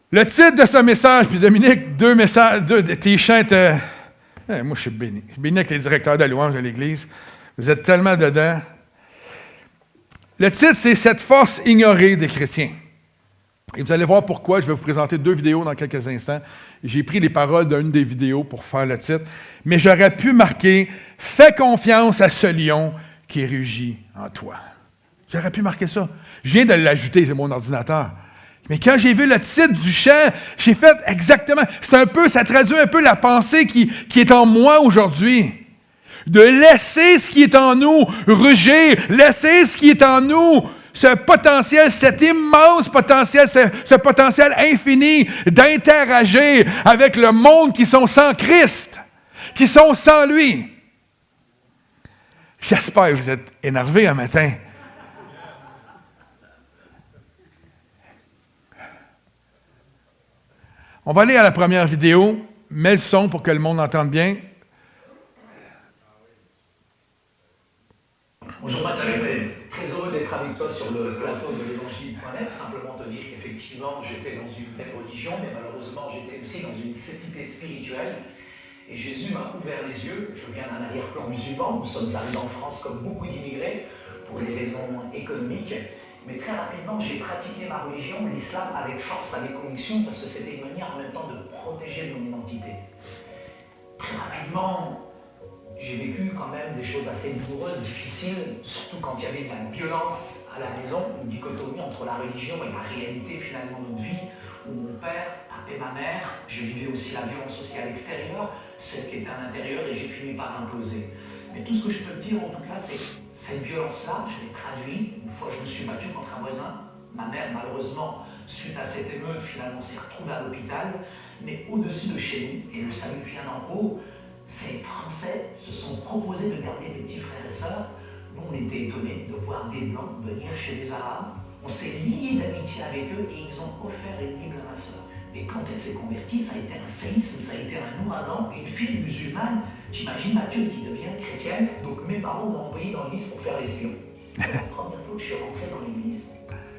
Le titre de ce message, puis Dominique, tes chants étaient... moi, je suis béni. Je suis béni avec les directeurs de louange de l'Église. Vous êtes tellement dedans. Le titre, c'est « Cette force ignorée des chrétiens ». Et vous allez voir pourquoi. Je vais vous présenter 2 vidéos dans quelques instants. J'ai pris les paroles d'une des vidéos pour faire le titre. Mais j'aurais pu marquer « Fais confiance à ce lion qui rugit en toi ». J'aurais pu marquer ça. Je viens de l'ajouter, c'est mon ordinateur. Mais quand j'ai vu le titre du chant, j'ai fait exactement... ça traduit un peu la pensée qui est en moi aujourd'hui. De laisser ce qui est en nous rugir, laisser ce qui est en nous, ce potentiel, cet immense potentiel, ce potentiel infini d'interagir avec le monde qui sont sans Christ, qui sont sans lui. J'espère que vous êtes énervés un matin. On va aller à la première vidéo. Mets le son pour que le monde entende bien. Bonjour Mathieu, c'est très heureux d'être avec toi sur le plateau de l'évangile.net. Simplement te dire qu'effectivement, j'étais dans une belle religion, mais malheureusement, j'étais aussi dans une cécité spirituelle. Et Jésus m'a ouvert les yeux. Je viens d'un arrière-plan musulman. Nous sommes arrivés en France comme beaucoup d'immigrés pour des raisons économiques. Mais très rapidement, j'ai pratiqué ma religion, l'islam, avec force, avec conviction, parce que c'était une manière en même temps de protéger mon identité. Très rapidement, j'ai vécu quand même des choses assez douloureuses, difficiles, surtout quand il y avait de la violence à la maison, une dichotomie entre la religion et la réalité finalement de notre vie, où mon père tapait ma mère, je vivais aussi la violence aussi à l'extérieur, celle qui était à l'intérieur, et j'ai fini par imploser. Mais tout ce que je peux te dire en tout cas, c'est que cette violence-là, je l'ai traduite. Une fois, je me suis battu contre un voisin. Ma mère, malheureusement, suite à cette émeute, finalement, s'est retrouvée à l'hôpital. Mais au-dessus de chez nous, et le salut vient d'en haut, ces Français se sont proposés de garder mes petits frères et sœurs. Nous, on était étonnés de voir des Blancs venir chez les Arabes. On s'est liés d'amitié avec eux et ils ont offert une Bible à ma sœur. Et quand elle s'est convertie, ça a été un séisme, ça a été un ouragan. Une fille musulmane, t'imagines Mathieu qui devient chrétienne. Donc mes parents m'ont envoyé dans l'église pour faire les espions. La première fois que je suis rentré dans l'église,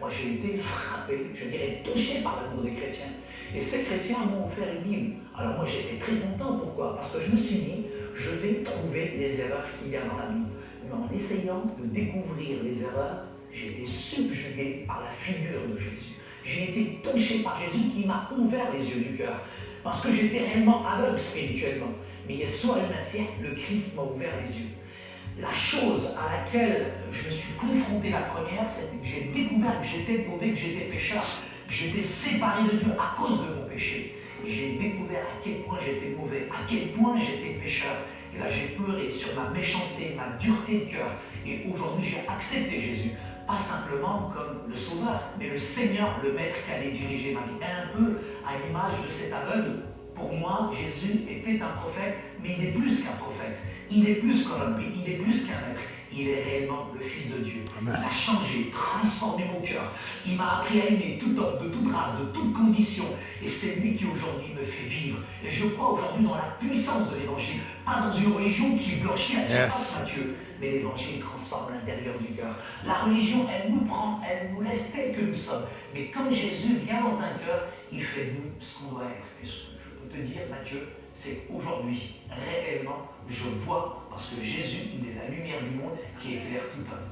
moi j'ai été frappé, je dirais touché par l'amour des chrétiens. Et ces chrétiens m'ont offert une Bible. Alors moi j'étais très content, pourquoi? Parce que je me suis dit, je vais trouver les erreurs qu'il y a dans la Bible. Mais en essayant de découvrir les erreurs, j'ai été subjugué par la figure de Jésus. J'ai été touché par Jésus qui m'a ouvert les yeux du cœur. Parce que j'étais réellement aveugle spirituellement. Mais Yeshua el-Mashiach, le Christ, m'a ouvert les yeux. La chose à laquelle je me suis confronté la première, c'est que j'ai découvert que j'étais mauvais, que j'étais pécheur, que j'étais séparé de Dieu à cause de mon péché. Et j'ai découvert à quel point j'étais mauvais, à quel point j'étais pécheur. Et là, j'ai pleuré sur ma méchanceté, ma dureté de cœur. Et aujourd'hui, j'ai accepté Jésus. Pas simplement comme le Sauveur, mais le Seigneur, le Maître qui allait diriger ma vie. Et un peu à l'image de cet aveugle, pour moi, Jésus était un prophète, mais il est plus qu'un prophète. Il est plus qu'un homme, il est plus qu'un maître. Il est réellement le Fils de Dieu. Amen. Il a changé, transformé mon cœur. Il m'a appris à aimer tout homme, de toute race, de toute condition. Et c'est lui qui aujourd'hui me fait vivre. Et je crois aujourd'hui dans la puissance de l'Évangile, pas dans une religion qui blanchit à surface, Mathieu. Mais l'Évangile transforme l'intérieur du cœur. La religion, elle nous prend, elle nous laisse tels que nous sommes. Mais quand Jésus vient dans un cœur, il fait de nous ce qu'on doit être. Et ce que je peux te dire, Mathieu, c'est qu'aujourd'hui, réellement, je vois, parce que Jésus, il est la lumière du monde qui éclaire tout homme.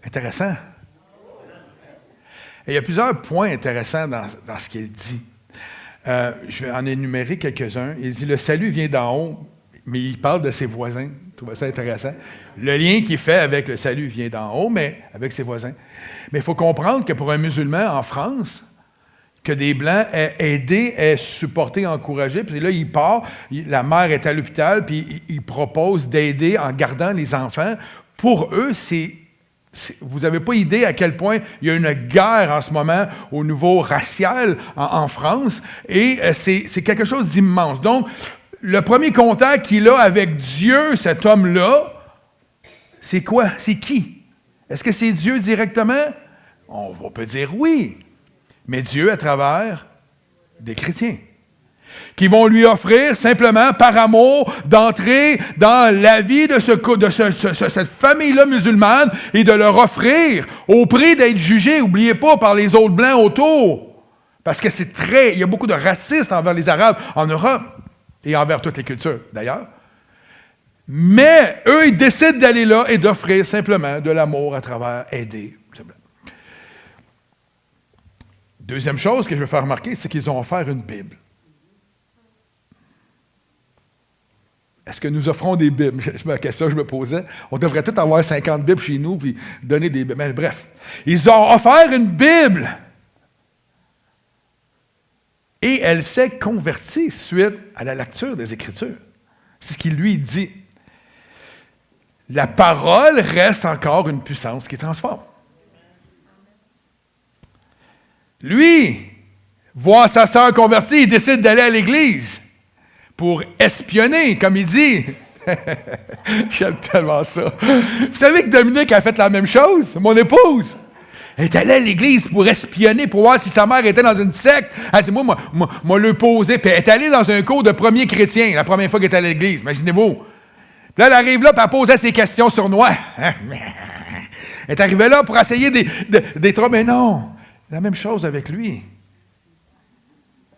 Intéressant. Et il y a plusieurs points intéressants dans ce qu'il dit. Je vais en énumérer quelques-uns. Il dit, le salut vient d'en haut, mais il parle de ses voisins. Je trouve ça intéressant. Le lien qu'il fait avec le salut vient d'en haut, mais avec ses voisins. Mais il faut comprendre que pour un musulman en France, que des Blancs aient aidé, aient supporté, encouragé, puis là, il part, la mère est à l'hôpital, puis il propose d'aider en gardant les enfants. Pour eux, vous n'avez pas idée à quel point il y a une guerre en ce moment au niveau racial en France, et c'est quelque chose d'immense. Donc, le premier contact qu'il a avec Dieu, cet homme-là, c'est quoi? C'est qui? Est-ce que c'est Dieu directement? On peut dire oui, mais Dieu à travers des chrétiens. qui vont lui offrir simplement par amour d'entrer dans la vie de cette famille-là musulmane et de leur offrir au prix d'être jugés, n'oubliez pas, par les autres blancs autour. Parce que il y a beaucoup de racistes envers les Arabes en Europe et envers toutes les cultures d'ailleurs. Mais eux, ils décident d'aller là et d'offrir simplement de l'amour à travers aider. Deuxième chose que je veux faire remarquer, c'est qu'ils ont offert une Bible. Est-ce que nous offrons des Bibles? C'est la question que je me posais. On devrait tous avoir 50 Bibles chez nous puis donner des Bibles. Mais bref, ils ont offert une Bible. Et elle s'est convertie suite à la lecture des Écritures. C'est ce qu'il lui dit. La parole reste encore une puissance qui transforme. Lui, voit sa sœur convertie, il décide d'aller à l'église pour espionner, comme il dit. J'aime tellement ça. Vous savez que Dominique a fait la même chose, mon épouse. Elle est allée à l'église pour espionner, pour voir si sa mère était dans une secte. Elle dit, moi, le posé. Puis elle est allée dans un cours de premier chrétien, la première fois qu'elle est allée à l'église, imaginez-vous. Puis là, elle arrive là, puis elle posait ses questions sur moi. Elle est arrivée là pour essayer des trucs, mais non. La même chose avec lui.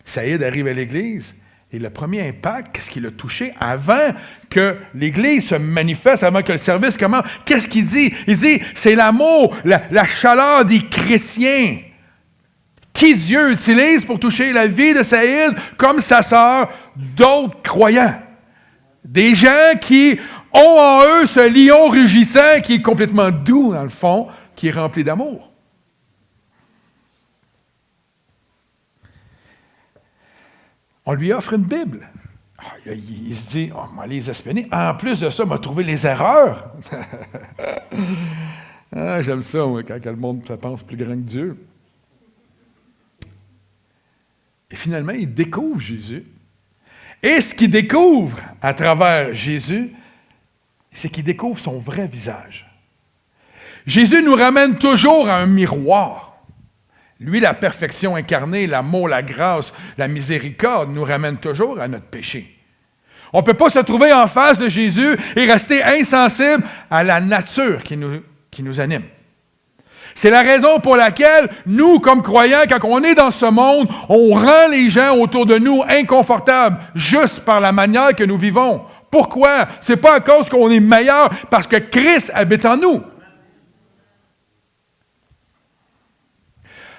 Saïd arrive à l'église, et le premier impact, qu'est-ce qu'il a touché avant que l'Église se manifeste, avant que le service commence? Qu'est-ce qu'il dit? Il dit, c'est l'amour, la chaleur des chrétiens qui Dieu utilise pour toucher la vie de Saïd comme sa sœur d'autres croyants. Des gens qui ont en eux ce lion rugissant qui est complètement doux, dans le fond, qui est rempli d'amour. On lui offre une Bible. Il se dit, on va les espionner. En plus de ça, on m'a trouvé les erreurs. J'aime ça, moi, quand le monde pense plus grand que Dieu. Et finalement, il découvre Jésus. Et ce qu'il découvre à travers Jésus, c'est qu'il découvre son vrai visage. Jésus nous ramène toujours à un miroir. Lui, la perfection incarnée, l'amour, la grâce, la miséricorde nous ramène toujours à notre péché. On ne peut pas se trouver en face de Jésus et rester insensible à la nature qui nous anime. C'est la raison pour laquelle nous, comme croyants, quand on est dans ce monde, on rend les gens autour de nous inconfortables juste par la manière que nous vivons. Pourquoi? Ce n'est pas à cause qu'on est meilleur, parce que Christ habite en nous.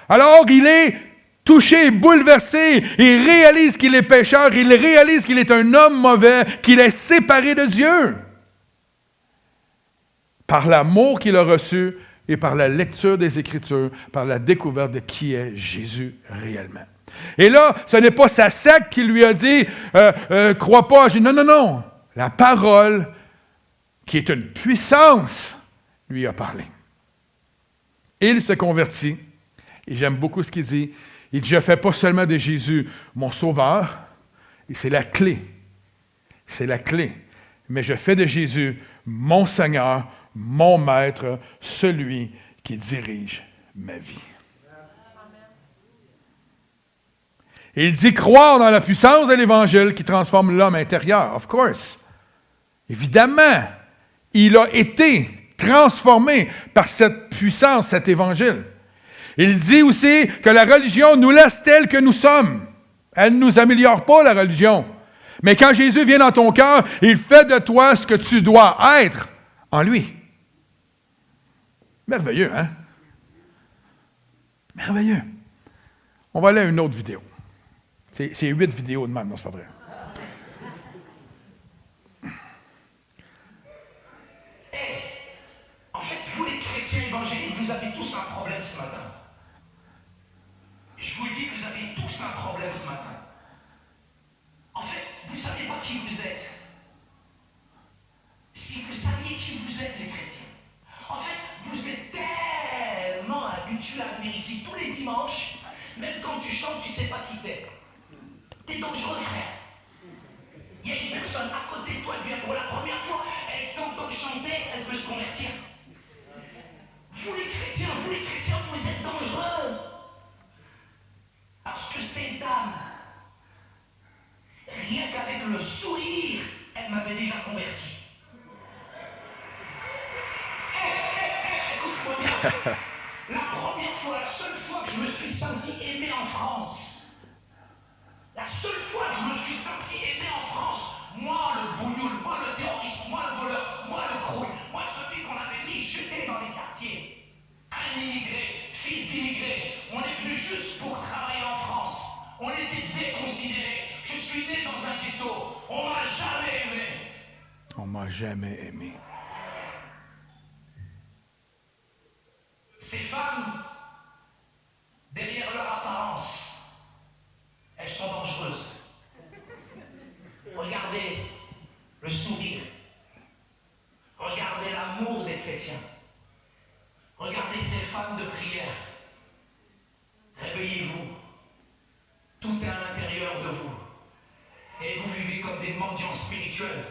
Alors, il est touché, bouleversé, il réalise qu'il est pécheur, il réalise qu'il est un homme mauvais, qu'il est séparé de Dieu. Par l'amour qu'il a reçu et par la lecture des Écritures, par la découverte de qui est Jésus réellement. Et là, ce n'est pas sa secte qui lui a dit « crois pas ». Non. La parole, qui est une puissance, lui a parlé. Il se convertit. Et j'aime beaucoup ce qu'il dit. Il dit, je ne fais pas seulement de Jésus mon sauveur, et c'est la clé. C'est la clé. Mais je fais de Jésus mon Seigneur, mon Maître, celui qui dirige ma vie. Et il dit croire dans la puissance de l'Évangile qui transforme l'homme intérieur. Of course. Évidemment, il a été transformé par cette puissance, cet Évangile. Il dit aussi que la religion nous laisse tels que nous sommes. Elle ne nous améliore pas, la religion. Mais quand Jésus vient dans ton cœur, il fait de toi ce que tu dois être en lui. Merveilleux, hein? Merveilleux. On va aller à une autre vidéo. C'est 8 vidéos de même, non, c'est pas vrai. En fait, vous les chrétiens évangéliques, vous avez tous un problème ce matin. Je vous le dis, vous avez tous un problème ce matin. En fait, vous ne savez pas qui vous êtes. Si vous saviez qui vous êtes, les chrétiens, en fait, vous êtes tellement habitués à venir ici tous les dimanches, même quand tu chantes, tu ne sais pas qui t'es. T'es dangereux, frère. Il y a une personne à côté de toi, elle vient pour la première fois, elle t'entend chanter, elle peut se convertir. Vous les chrétiens, vous êtes dangereux. Parce que ces dames, le sourire, elle m'avait déjà converti. Écoute-moi bien. La seule fois que je me suis senti aimé en France, la seule fois que je me suis senti aimé en France, moi le bougnoul, moi le terroriste, moi le voleur, moi le crouille, moi celui qu'on avait mis jeté dans les quartiers, un immigré, fils d'immigré, on est venu juste pour travailler en France, on était déconsidérés, je suis né dans un ghetto, on m'a jamais aimé. On m'a jamais aimé. Ces femmes, derrière leur apparence, elles sont dangereuses. Regardez le sourire. Regardez l'amour des chrétiens. Regardez ces femmes de prière. Réveillez-vous. Tout est à l'intérieur de vous. Et vous vivez comme des mendiants spirituels,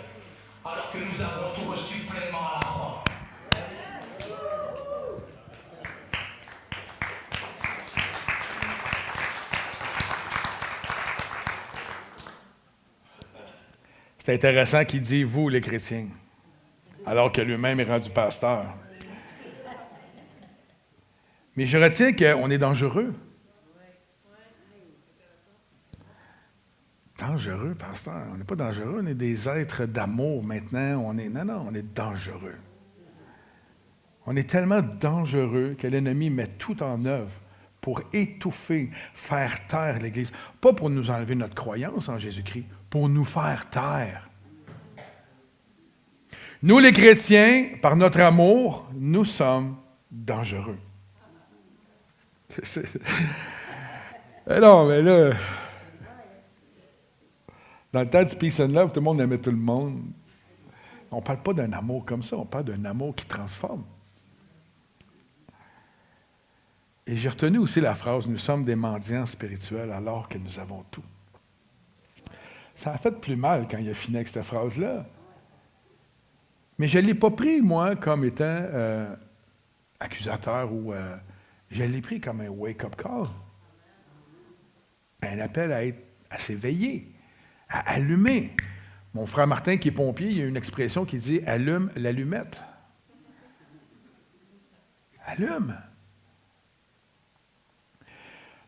alors que nous avons tout reçu pleinement à la croix. C'est intéressant qu'il dit « vous, les chrétiens », alors que lui-même est rendu pasteur. Mais je retiens qu'on est dangereux. Dangereux, pasteur. On n'est pas dangereux, on est des êtres d'amour maintenant. On est dangereux. On est tellement dangereux que l'ennemi met tout en œuvre pour étouffer, faire taire l'Église. Pas pour nous enlever notre croyance en Jésus-Christ, pour nous faire taire. Nous, les chrétiens, par notre amour, nous sommes dangereux. Non, mais là, dans le temps du Peace and Love, tout le monde aimait tout le monde. On ne parle pas d'un amour comme ça, on parle d'un amour qui transforme. Et j'ai retenu aussi la phrase « Nous sommes des mendiants spirituels alors que nous avons tout ». Ça a fait plus mal quand il a fini avec cette phrase-là. Mais je ne l'ai pas pris, moi, comme étant accusateur ou... je l'ai pris comme un wake-up call. Un appel à s'éveiller, à allumer. Mon frère Martin, qui est pompier, il y a une expression qui dit « allume l'allumette ». Allume.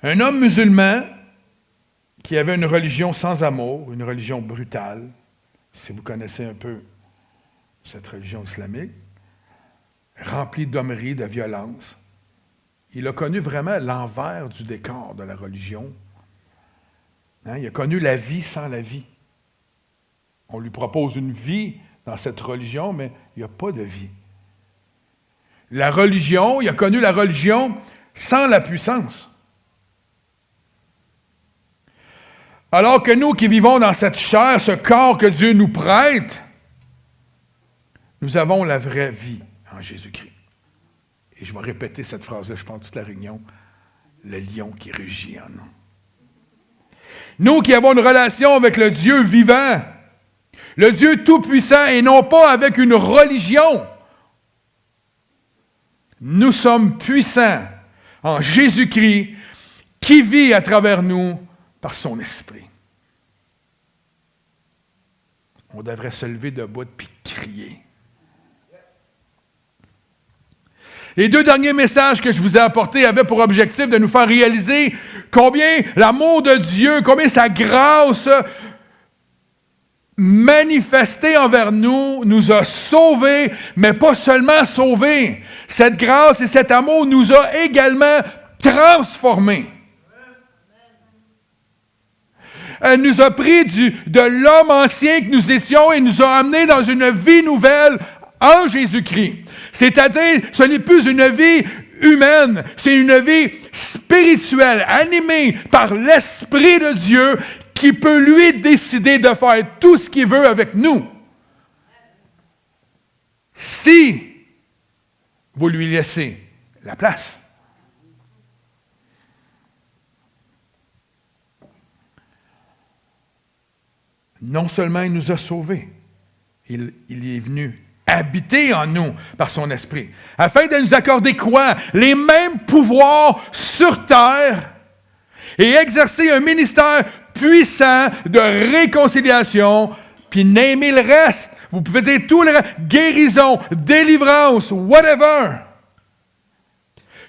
Un homme musulman qui avait une religion sans amour, une religion brutale, si vous connaissez un peu cette religion islamique, remplie d'hommerie, de violence. Il a connu vraiment l'envers du décor de la religion. Il a connu la vie sans la vie. On lui propose une vie dans cette religion, mais il n'y a pas de vie. La religion, il a connu la religion sans la puissance. Alors que nous qui vivons dans cette chair, ce corps que Dieu nous prête, nous avons la vraie vie en Jésus-Christ. Et je vais répéter cette phrase-là, je pense, toute la réunion. Le lion qui rugit en nous. Nous qui avons une relation avec le Dieu vivant, le Dieu tout-puissant, et non pas avec une religion. Nous sommes puissants en Jésus-Christ qui vit à travers nous par son esprit. On devrait se lever debout puis crier. Les 2 derniers messages que je vous ai apportés avaient pour objectif de nous faire réaliser combien l'amour de Dieu, combien sa grâce manifestée envers nous, nous a sauvés, mais pas seulement sauvés. Cette grâce et cet amour nous a également transformés. Elle nous a pris de l'homme ancien que nous étions et nous a amenés dans une vie nouvelle en Jésus-Christ. C'est-à-dire, ce n'est plus une vie humaine, c'est une vie spirituelle, animée par l'Esprit de Dieu qui peut, lui, décider de faire tout ce qu'il veut avec nous. Si vous lui laissez la place. Non seulement il nous a sauvés, il est venu habiter en nous par son esprit, afin de nous accorder quoi? Les mêmes pouvoirs sur terre et exercer un ministère puissant de réconciliation, puis namez le reste. Vous pouvez dire tout le reste. Guérison, délivrance, whatever.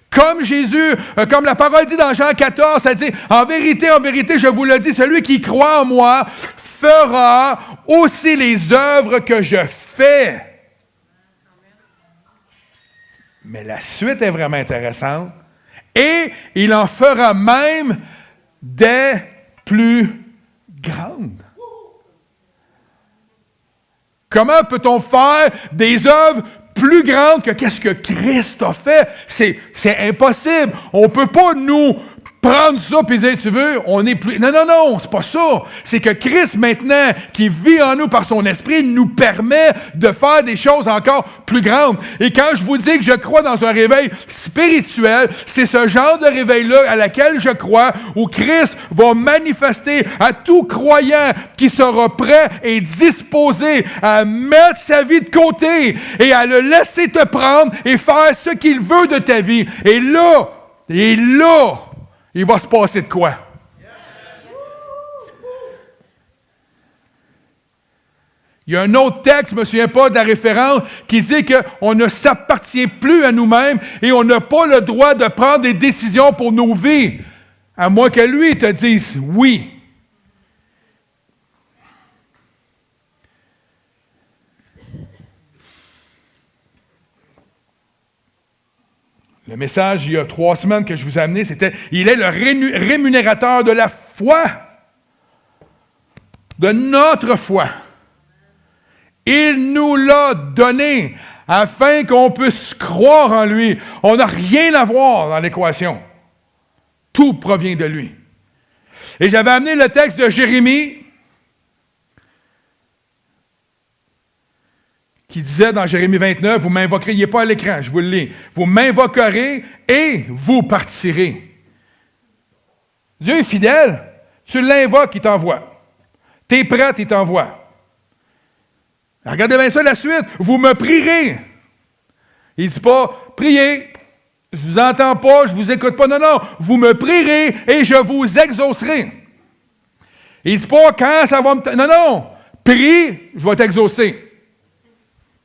Comme Jésus, comme la parole dit dans Jean 14, ça dit, en vérité, je vous le dis, celui qui croit en moi fera aussi les œuvres que je fais. Mais la suite est vraiment intéressante. Et il en fera même des plus grandes. Comment peut-on faire des œuvres plus grandes que qu'est-ce que Christ a fait? C'est impossible. On ne peut pas nous prendre ça et dire, tu veux, on est plus... Non, c'est pas ça. C'est que Christ, maintenant, qui vit en nous par son esprit, nous permet de faire des choses encore plus grandes. Et quand je vous dis que je crois dans un réveil spirituel, c'est ce genre de réveil-là à laquelle je crois, où Christ va manifester à tout croyant qui sera prêt et disposé à mettre sa vie de côté et à le laisser te prendre et faire ce qu'il veut de ta vie. Et là, il va se passer de quoi? Il y a un autre texte, je ne me souviens pas de la référence, qui dit qu'on ne s'appartient plus à nous-mêmes et on n'a pas le droit de prendre des décisions pour nos vies, à moins que lui te dise oui. Le message, il y a 3 semaines que je vous ai amené, c'était « Il est le rémunérateur de la foi, de notre foi. Il nous l'a donné afin qu'on puisse croire en lui. » On n'a rien à voir dans l'équation. Tout provient de lui. Et j'avais amené le texte de Jérémie, qui disait dans Jérémie 29, « Vous m'invoquerez, il n'est pas à l'écran, je vous le lis. Vous m'invoquerez et vous partirez. » Dieu est fidèle. Tu l'invoques, il t'envoie. Tu es prête, il t'envoie. Regardez bien ça, la suite. « Vous me prierez. » Il ne dit pas, « Priez, je ne vous entends pas, je ne vous écoute pas. » Non. « Vous me prierez et je vous exaucerai. » Il ne dit pas, « Quand ça va me... » Non. « Prie, je vais t'exaucer. »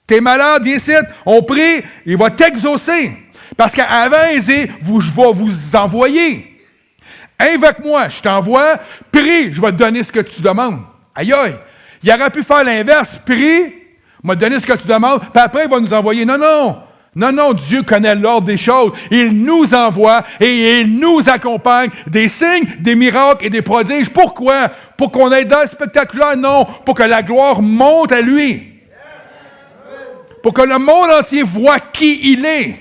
T'es malade, viens ici, on prie, il va t'exaucer. Parce qu'avant, il dit, je vais vous envoyer. Invoque-moi, je t'envoie, prie, je vais te donner ce que tu demandes. Aïe, aïe. Il aurait pu faire l'inverse, prie, m'a donné ce que tu demandes, puis après, il va nous envoyer. Non, Dieu connaît l'ordre des choses. Il nous envoie et il nous accompagne des signes, des miracles et des prodiges. Pourquoi? Pour qu'on ait dans le spectaculaire? Non, pour que la gloire monte à lui. Pour que le monde entier voit qui il est.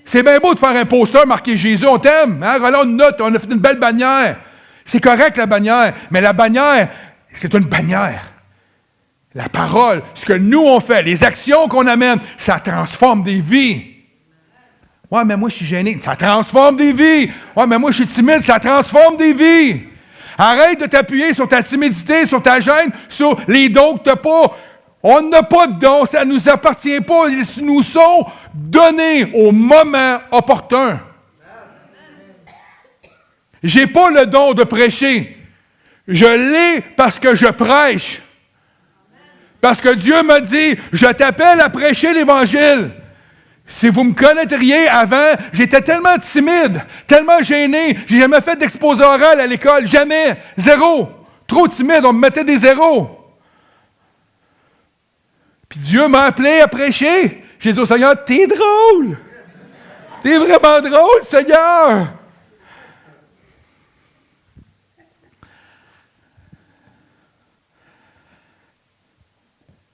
C'est bien beau de faire un poster marqué Jésus, on t'aime. Hein? Regarde, on a fait une belle bannière. C'est correct la bannière, mais la bannière, c'est une bannière. La parole, ce que nous on fait, les actions qu'on amène, ça transforme des vies. Ouais, mais moi je suis gêné, ça transforme des vies. Ouais, mais moi je suis timide, ça transforme des vies. Arrête de t'appuyer sur ta timidité, sur ta gêne, sur les dons que tu n'as pas. On n'a pas de dons, ça ne nous appartient pas. Ils nous sont donnés au moment opportun. Je n'ai pas le don de prêcher. Je l'ai parce que je prêche. Parce que Dieu m'a dit, je t'appelle à prêcher l'Évangile. Si vous me connaîtriez avant, j'étais tellement timide, tellement gêné, j'ai jamais fait d'exposé oral à l'école, jamais, 0. Trop timide, on me mettait des 0. Puis Dieu m'a appelé à prêcher. J'ai dit au Seigneur, t'es drôle. T'es vraiment drôle, Seigneur.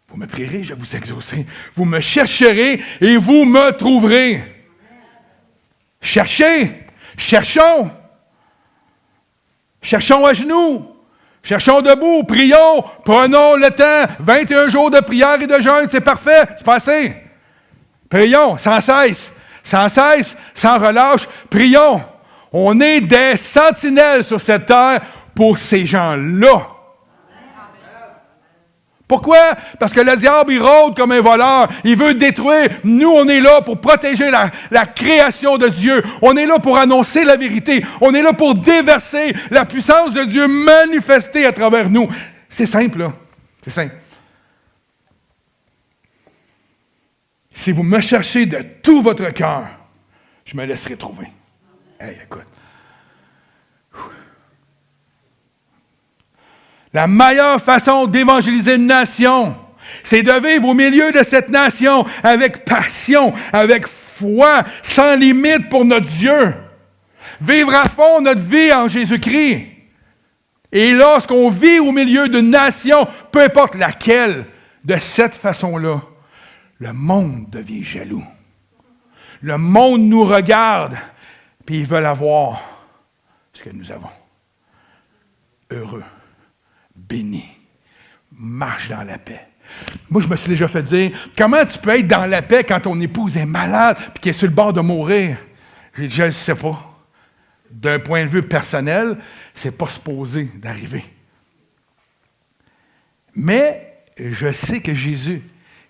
Vous me prierez, je vous exaucerai. Vous me chercherez et vous me trouverez. Cherchez. Cherchons. Cherchons à genoux. Cherchons debout, prions, prenons le temps. 21 jours de prière et de jeûne, c'est parfait, c'est passé. Prions, sans cesse, sans relâche, prions. On est des sentinelles sur cette terre pour ces gens-là. Pourquoi? Parce que le diable, il rôde comme un voleur. Il veut détruire. Nous, on est là pour protéger la création de Dieu. On est là pour annoncer la vérité. On est là pour déverser la puissance de Dieu manifestée à travers nous. C'est simple, là. C'est simple. Si vous me cherchez de tout votre cœur, je me laisserai trouver. Hey, écoute. La meilleure façon d'évangéliser une nation, c'est de vivre au milieu de cette nation avec passion, avec foi, sans limite pour notre Dieu. Vivre à fond notre vie en Jésus-Christ. Et lorsqu'on vit au milieu d'une nation, peu importe laquelle, de cette façon-là, le monde devient jaloux. Le monde nous regarde, puis ils veulent avoir ce que nous avons. Heureux. Béni, marche dans la paix. Moi, je me suis déjà fait dire, comment tu peux être dans la paix quand ton épouse est malade et qu'elle est sur le bord de mourir? Je ne sais pas. D'un point de vue personnel, c'est pas supposé d'arriver. Mais je sais que Jésus,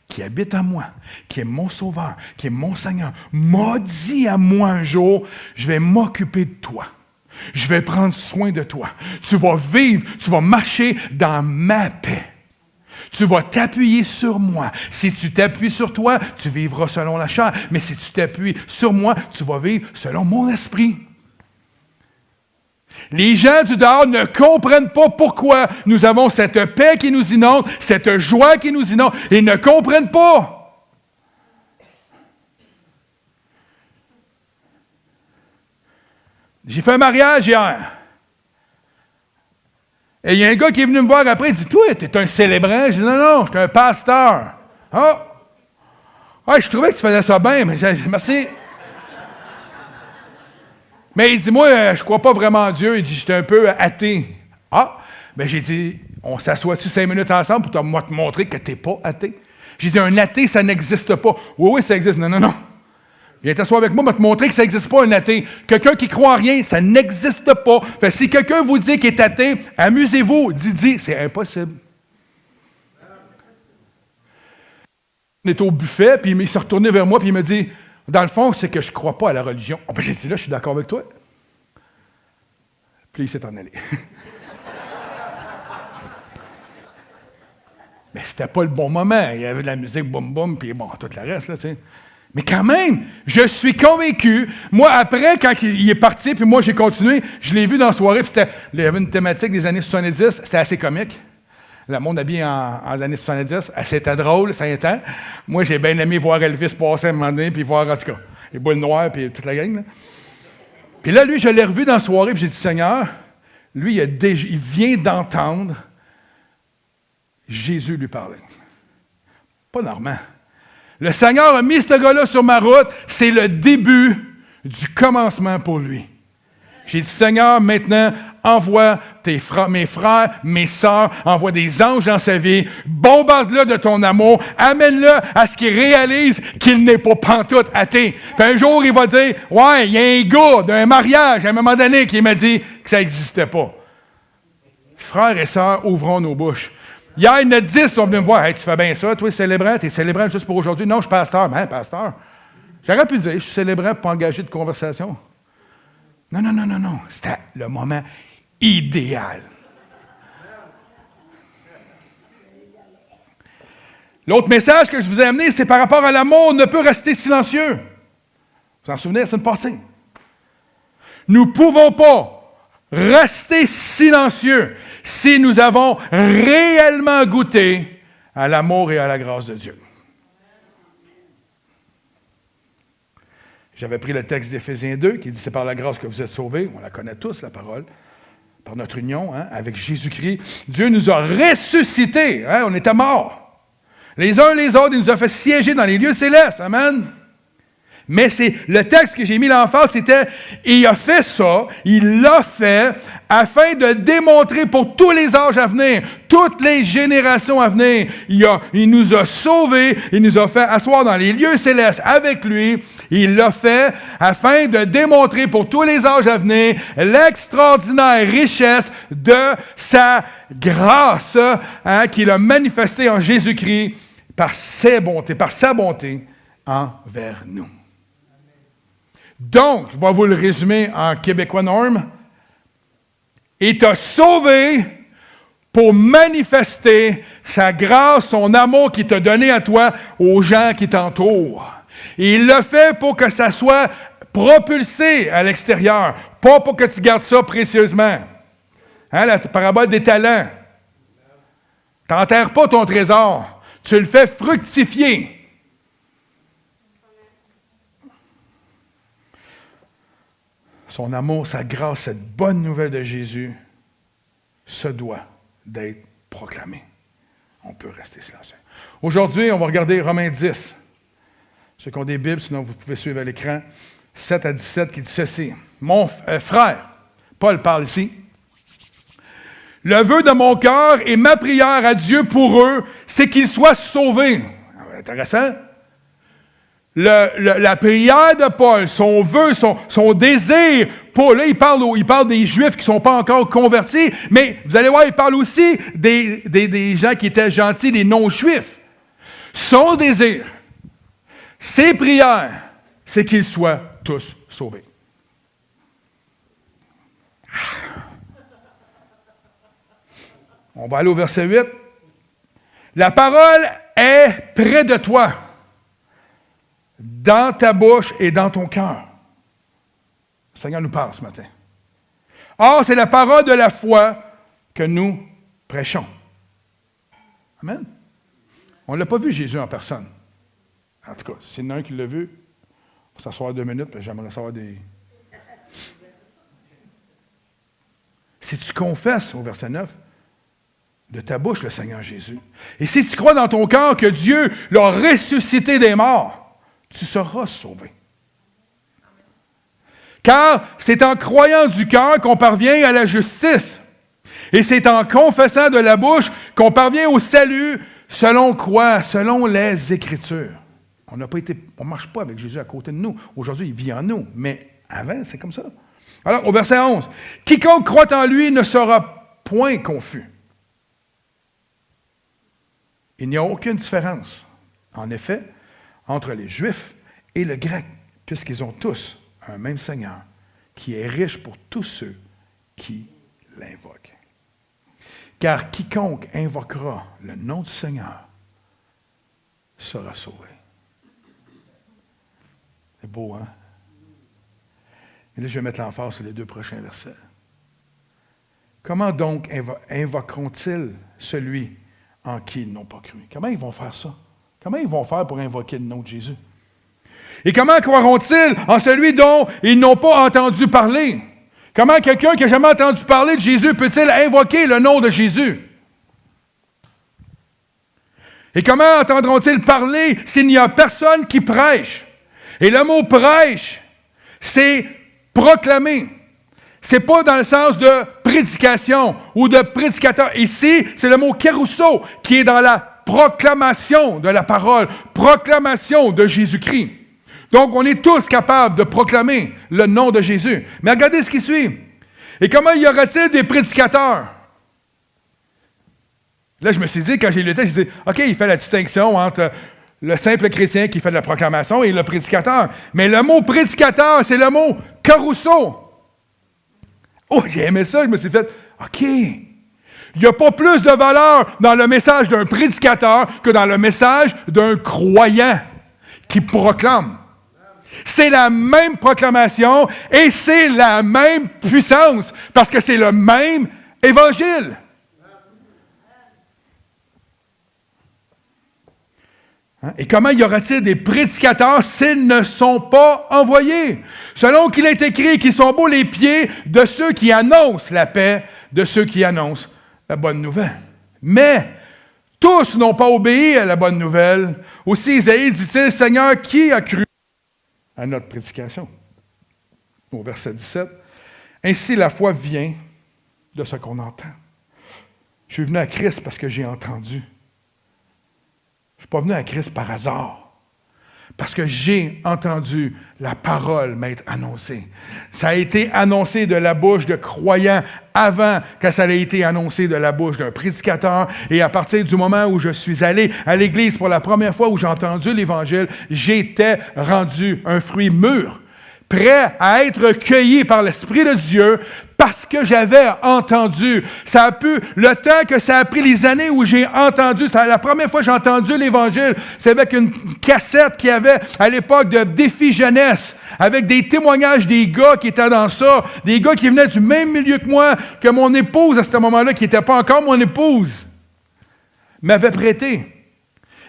qui habite en moi, qui est mon Sauveur, qui est mon Seigneur, m'a dit à moi un jour, je vais m'occuper de toi. Je vais prendre soin de toi. Tu vas vivre, tu vas marcher dans ma paix. Tu vas t'appuyer sur moi. Si tu t'appuies sur toi, tu vivras selon la chair. Mais si tu t'appuies sur moi, tu vas vivre selon mon esprit. Les gens du dehors ne comprennent pas pourquoi nous avons cette paix qui nous inonde, cette joie qui nous inonde. Ils ne comprennent pas. J'ai fait un mariage hier. Et il y a un gars qui est venu me voir après, il dit, toi, t'es un célébrant? Je dis, non, je suis un pasteur. Ah! Ah, je trouvais que tu faisais ça bien, mais merci. Mais il dit, moi, je crois pas vraiment en Dieu. Il dit, j'étais un peu athée. Ah! Ben j'ai dit, on s'assoit-tu 5 minutes ensemble pour te montrer que t'es pas athée? J'ai dit, un athée, ça n'existe pas. Oui, ça existe. Non. Viens t'asseoir avec moi, je vais te montrer que ça n'existe pas un athée. Quelqu'un qui croit en rien, ça n'existe pas. Fait, si quelqu'un vous dit qu'il est athée, amusez-vous, dis, c'est impossible. On est au buffet, puis il s'est retourné vers moi, puis il me dit, dans le fond, c'est que je ne crois pas à la religion. Oh, ben, j'ai dit, là, je suis d'accord avec toi. Puis il s'est en allé. Mais c'était pas le bon moment. Il y avait de la musique boum-boum, puis bon, tout le reste, là, tu sais. Mais quand même, je suis convaincu. Moi, après, quand il est parti, puis moi, j'ai continué, je l'ai vu dans la soirée, puis il y avait une thématique des années 70, c'était assez comique. Le monde habillé en années 70, c'était drôle, ça y était. Moi, j'ai bien aimé voir Elvis passer à un moment donné, puis voir, en tout cas, les boules noires, puis toute la gang. Là. Puis là, lui, je l'ai revu dans la soirée, puis j'ai dit, Seigneur, lui, il vient d'entendre Jésus lui parler. Pas normal. Le Seigneur a mis ce gars-là sur ma route. C'est le début du commencement pour lui. J'ai dit, Seigneur, maintenant, envoie mes frères, mes sœurs, envoie des anges dans sa vie, bombarde-le de ton amour, amène-le à ce qu'il réalise qu'il n'est pas pantoute athée. Puis un jour, il va dire, ouais, il y a un gars d'un mariage, à un moment donné, qui m'a dit que ça n'existait pas. Frères et sœurs, ouvrons nos bouches. Hier, il y en a 10 qui sont venus me voir. Hey, tu fais bien ça, toi, célébrant, tu es célébrant juste pour aujourd'hui. Non, je suis pasteur. Ben, pasteur. J'aurais pu dire, je suis célébrant pour pas engager de conversation. Non. C'était le moment idéal. L'autre message que je vous ai amené, c'est par rapport à l'amour, on ne peut rester silencieux. Vous en souvenez, la semaine passée? Nous ne pouvons pas rester silencieux si nous avons réellement goûté à l'amour et à la grâce de Dieu. J'avais pris le texte d'Éphésiens 2 qui dit « C'est par la grâce que vous êtes sauvés ». On la connaît tous, la parole. Par notre union avec Jésus-Christ. Dieu nous a ressuscités. On était morts. Les uns les autres, il nous a fait siéger dans les lieux célestes. Amen. Mais c'est le texte que j'ai mis l'emphase, c'était « Il a fait ça, il l'a fait, afin de démontrer pour tous les âges à venir, toutes les générations à venir. Il nous a sauvés, il nous a fait asseoir dans les lieux célestes avec lui. Il l'a fait afin de démontrer pour tous les âges à venir l'extraordinaire richesse de sa grâce qu'il a manifestée en Jésus-Christ par sa bonté envers nous. » Donc, je vais vous le résumer en québécois norme. Il t'a sauvé pour manifester sa grâce, son amour qu'il t'a donné à toi, aux gens qui t'entourent. Et il le fait pour que ça soit propulsé à l'extérieur, pas pour que tu gardes ça précieusement. La parabole des talents. Tu n'enterres pas ton trésor, tu le fais fructifier. Son amour, sa grâce, cette bonne nouvelle de Jésus se doit d'être proclamée. On peut rester silencieux. Aujourd'hui, on va regarder Romains 10. Ceux qui ont des Bibles, sinon vous pouvez suivre à l'écran, 7 à 17, qui dit ceci. Mon frère, Paul parle ici. Le vœu de mon cœur et ma prière à Dieu pour eux, c'est qu'ils soient sauvés. Intéressant. La prière de Paul, son vœu, son désir, là, il parle des Juifs qui ne sont pas encore convertis, mais vous allez voir, il parle aussi des gens qui étaient gentils, des non-Juifs. Son désir, ses prières, c'est qu'ils soient tous sauvés. On va aller au verset 8. La parole est près de toi, dans ta bouche et dans ton cœur. Le Seigneur nous parle ce matin. Or, c'est la parole de la foi que nous prêchons. Amen. On ne l'a pas vu Jésus en personne. En tout cas, s'il y en a un qui l'a vu, on va s'asseoir 2 minutes, puis j'aimerais savoir des... Si tu confesses, au verset 9, de ta bouche le Seigneur Jésus, et si tu crois dans ton cœur que Dieu l'a ressuscité des morts, tu seras sauvé. Car c'est en croyant du cœur qu'on parvient à la justice. Et c'est en confessant de la bouche qu'on parvient au salut, selon quoi? Selon les Écritures. On ne marche pas avec Jésus à côté de nous. Aujourd'hui, il vit en nous. Mais avant, c'est comme ça. Alors, au verset 11. Quiconque croit en lui ne sera point confus. Il n'y a aucune différence, en effet, entre les Juifs et le Grec, puisqu'ils ont tous un même Seigneur, qui est riche pour tous ceux qui l'invoquent. Car quiconque invoquera le nom du Seigneur sera sauvé. C'est beau, hein? Et là, je vais mettre l'emphase sur les 2 prochains versets. Comment donc invoqueront-ils celui en qui ils n'ont pas cru? Comment ils vont faire ça? Comment ils vont faire pour invoquer le nom de Jésus? Et comment croiront-ils en celui dont ils n'ont pas entendu parler? Comment quelqu'un qui n'a jamais entendu parler de Jésus peut-il invoquer le nom de Jésus? Et comment entendront-ils parler s'il n'y a personne qui prêche? Et le mot prêche, c'est proclamer. C'est pas dans le sens de prédication ou de prédicateur. Ici, c'est le mot kérousso qui est dans la proclamation de la parole, proclamation de Jésus-Christ. Donc, on est tous capables de proclamer le nom de Jésus. Mais regardez ce qui suit. Et comment y aura-t-il des prédicateurs? Là, je me suis dit, quand j'ai lu le texte, je me suis dit, OK, il fait la distinction entre le simple chrétien qui fait de la proclamation et le prédicateur. Mais le mot prédicateur, c'est le mot kérousso. Oh, j'ai aimé ça, je me suis fait, OK. Il n'y a pas plus de valeur dans le message d'un prédicateur que dans le message d'un croyant qui proclame. C'est la même proclamation et c'est la même puissance parce que c'est le même évangile. Et comment y aura-t-il des prédicateurs s'ils ne sont pas envoyés? Selon qu'il est écrit qu'ils sont beaux les pieds de ceux qui annoncent la paix, de ceux qui annoncent la bonne nouvelle. Mais tous n'ont pas obéi à la bonne nouvelle. Aussi, Isaïe dit-il, Seigneur, qui a cru à notre prédication. Au verset 17, « Ainsi la foi vient de ce qu'on entend. » Je suis venu à Christ parce que j'ai entendu. Je ne suis pas venu à Christ par hasard. Parce que j'ai entendu la parole m'être annoncée. Ça a été annoncé de la bouche de croyants avant que ça ait été annoncé de la bouche d'un prédicateur. Et à partir du moment où je suis allé à l'Église pour la première fois où j'ai entendu l'Évangile, j'étais rendu un fruit mûr, prêt à être cueilli par l'Esprit de Dieu parce que j'avais entendu. Ça a pu, le temps que ça a pris, les années où j'ai entendu, la première fois que j'ai entendu l'Évangile, c'est avec une cassette qu'il y avait à l'époque de Défi Jeunesse, avec des témoignages des gars qui étaient dans ça, des gars qui venaient du même milieu que moi, que mon épouse à ce moment-là, qui n'était pas encore mon épouse, m'avait prêté.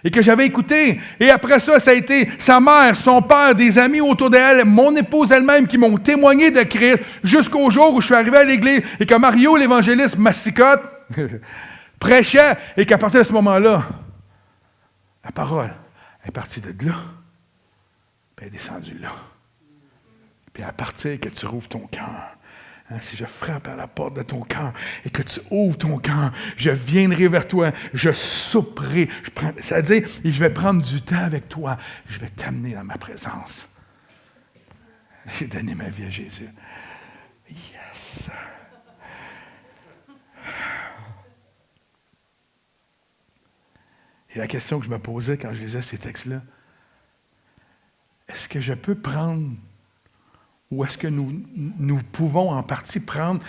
Et que j'avais écouté. Et après ça, ça a été sa mère, son père, des amis autour d'elle, mon épouse elle-même qui m'ont témoigné de Christ jusqu'au jour où je suis arrivé à l'Église et que Mario, l'évangéliste, massicotte, prêchait et qu'à partir de ce moment-là, la parole est partie de là, puis elle est descendue là. Puis à partir que tu rouvres ton cœur, si je frappe à la porte de ton cœur et que tu ouvres ton cœur, je viendrai vers toi, je souperai. C'est-à-dire, je vais prendre du temps avec toi, je vais t'amener dans ma présence. J'ai donné ma vie à Jésus. Yes! Et la question que je me posais quand je lisais ces textes-là, est-ce que je peux prendre, ou est-ce que nous pouvons en partie prendre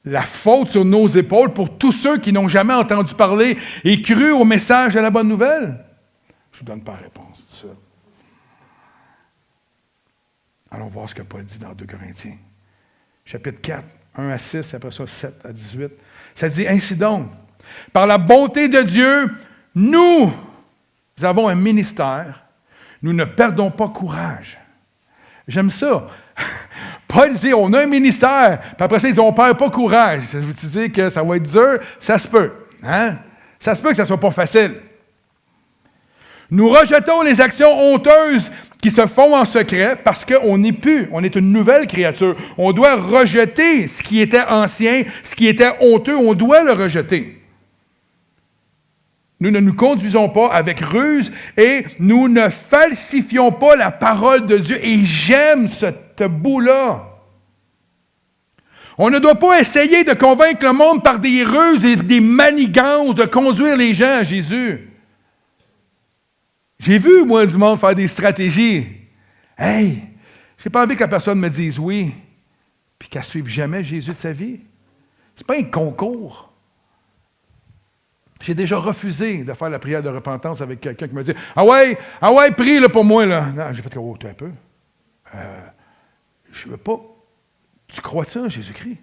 la faute sur nos épaules pour tous ceux qui n'ont jamais entendu parler et cru au message de la bonne nouvelle? Je ne vous donne pas la réponse tout de suite. Allons voir ce que Paul dit dans 2 Corinthiens. Chapitre 4, 1 à 6, après ça 7 à 18. Ça dit, ainsi donc, par la bonté de Dieu, nous avons un ministère, nous ne perdons pas courage. J'aime ça. Paul dit, on a un ministère, puis après ça, il dit, on ne perd pas courage. Ça veut dire que ça va être dur? Ça se peut. Hein? Ça se peut que ça ne soit pas facile. Nous rejetons les actions honteuses qui se font en secret parce qu'on n'est plus, on est une nouvelle créature. On doit rejeter ce qui était ancien, ce qui était honteux, on doit le rejeter. Nous ne nous conduisons pas avec ruse et nous ne falsifions pas la parole de Dieu. Et j'aime ce bout-là. On ne doit pas essayer de convaincre le monde par des ruses et des manigances de conduire les gens à Jésus. J'ai vu, moi, du monde faire des stratégies. Hey, j'ai pas envie que la personne me dise oui, puis qu'elle ne suive jamais Jésus de sa vie. C'est pas un concours. J'ai déjà refusé de faire la prière de repentance avec quelqu'un qui me dit « Ah ouais, prie là, pour moi. » là. Non, j'ai fait « Oh, un peu. Je ne veux pas. Tu crois-tu en Jésus-Christ?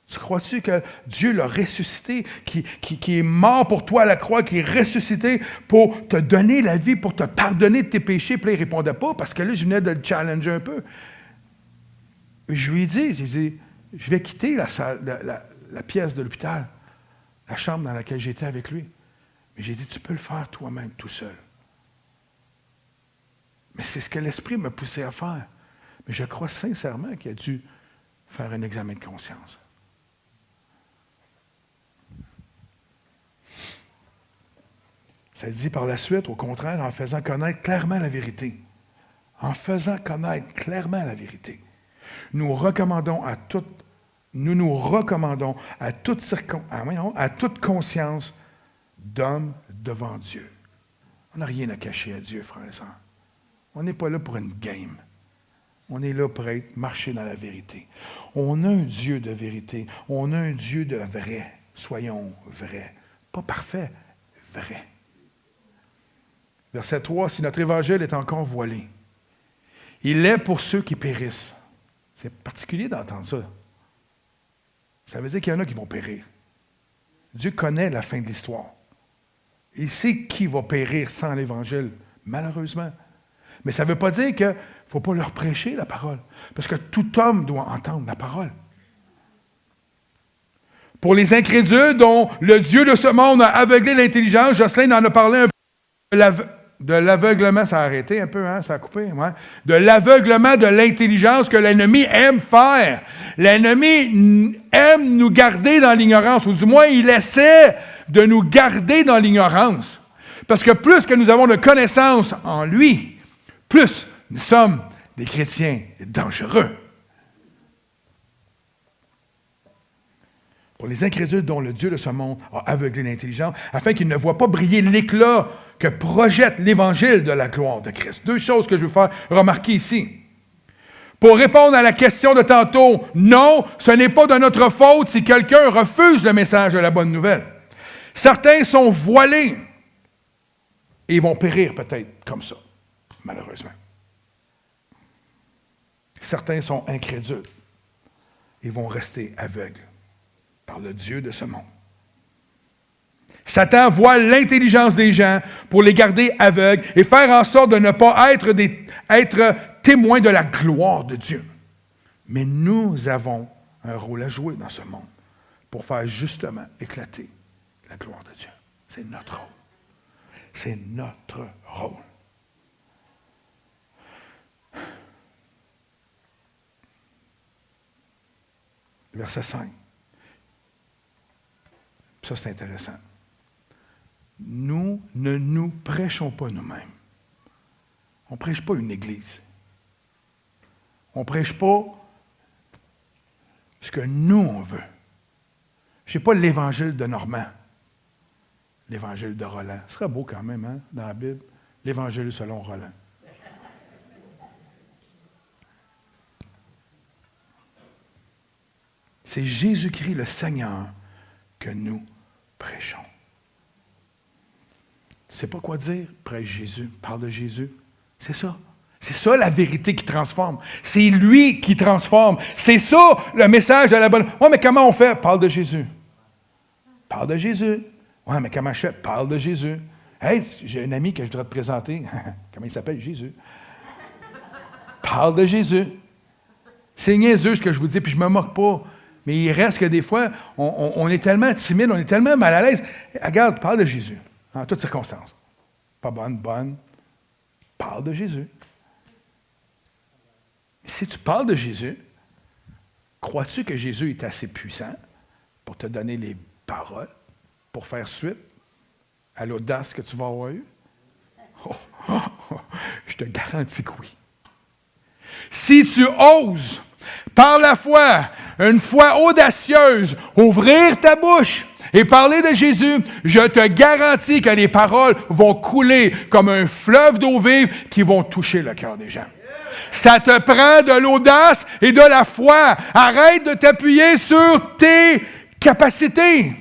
Tu crois-tu que Dieu l'a ressuscité, qui est mort pour toi à la croix, qui est ressuscité pour te donner la vie, pour te pardonner de tes péchés? » Puis là, il ne répondait pas parce que là, je venais de le challenger un peu. Et je lui ai dit, je vais quitter la pièce de l'hôpital, la chambre dans laquelle j'étais avec lui. Mais j'ai dit, tu peux le faire toi-même, tout seul. Mais c'est ce que l'Esprit m'a poussé à faire. Mais je crois sincèrement qu'il a dû faire un examen de conscience. Ça dit par la suite, au contraire, en faisant connaître clairement la vérité. En faisant connaître clairement la vérité. Nous nous recommandons à toute conscience d'homme devant Dieu. On n'a rien à cacher à Dieu, frères et sœurs. On n'est pas là pour une game. On est là pour marcher dans la vérité. On a un Dieu de vérité. On a un Dieu de vrai. Soyons vrais. Pas parfait, vrai. Verset 3, si notre évangile est encore voilé, il est pour ceux qui périssent. C'est particulier d'entendre ça. Ça veut dire qu'il y en a qui vont périr. Dieu connaît la fin de l'histoire. Il sait qui va périr sans l'Évangile, malheureusement. Mais ça ne veut pas dire qu'il ne faut pas leur prêcher la parole. Parce que tout homme doit entendre la parole. Pour les incrédules dont le Dieu de ce monde a aveuglé l'intelligence, Jocelyn en a parlé un peu, de l'aveuglement, ça a arrêté un peu, hein, ça a coupé, ouais. De l'aveuglement de l'intelligence que l'ennemi aime faire. L'ennemi aime nous garder dans l'ignorance, ou du moins, il essaie de nous garder dans l'ignorance. Parce que plus que nous avons de connaissances en lui, plus nous sommes des chrétiens dangereux. Pour les incrédules dont le Dieu de ce monde a aveuglé l'intelligence, afin qu'ils ne voient pas briller l'éclat que projette l'évangile de la gloire de Christ. Deux choses que je veux faire remarquer ici. Pour répondre à la question de tantôt, non, ce n'est pas de notre faute si quelqu'un refuse le message de la bonne nouvelle. Certains sont voilés et ils vont périr peut-être comme ça, malheureusement. Certains sont incrédules. Ils vont rester aveugles par le Dieu de ce monde. Satan voile l'intelligence des gens pour les garder aveugles et faire en sorte de ne pas être témoins de la gloire de Dieu. Mais nous avons un rôle à jouer dans ce monde pour faire justement éclater la gloire de Dieu. C'est notre rôle. C'est notre rôle. Verset 5. Ça, c'est intéressant. Nous ne nous prêchons pas nous-mêmes. On ne prêche pas une église. On ne prêche pas ce que nous, on veut. Je n'ai pas l'évangile de Normand. L'évangile de Roland. Ce serait beau quand même, hein, dans la Bible. L'évangile selon Roland. C'est Jésus-Christ le Seigneur que nous prêchons. Tu ne sais pas quoi dire? Prêche Jésus, parle de Jésus. C'est ça. C'est ça la vérité qui transforme. C'est lui qui transforme. C'est ça le message de la bonne... Oui, mais comment on fait? Parle de Jésus. Parle de Jésus. Oui, mais comment je fais? Parle de Jésus. Hey, j'ai un ami que je voudrais te présenter. Comment il s'appelle? Jésus. Parle de Jésus. C'est niaiseux ce que je vous dis, puis je ne me moque pas. Mais il reste que des fois, on est tellement timide, on est tellement mal à l'aise. Regarde, parle de Jésus, en toutes circonstances. Pas bonne. Parle de Jésus. Si tu parles de Jésus, crois-tu que Jésus est assez puissant pour te donner les paroles, pour faire suite à l'audace que tu vas avoir eue? Je te garantis que oui. Si tu oses, par la foi, une foi audacieuse, ouvrir ta bouche et parler de Jésus, je te garantis que les paroles vont couler comme un fleuve d'eau vive qui vont toucher le cœur des gens. Ça te prend de l'audace et de la foi. Arrête de t'appuyer sur tes capacités.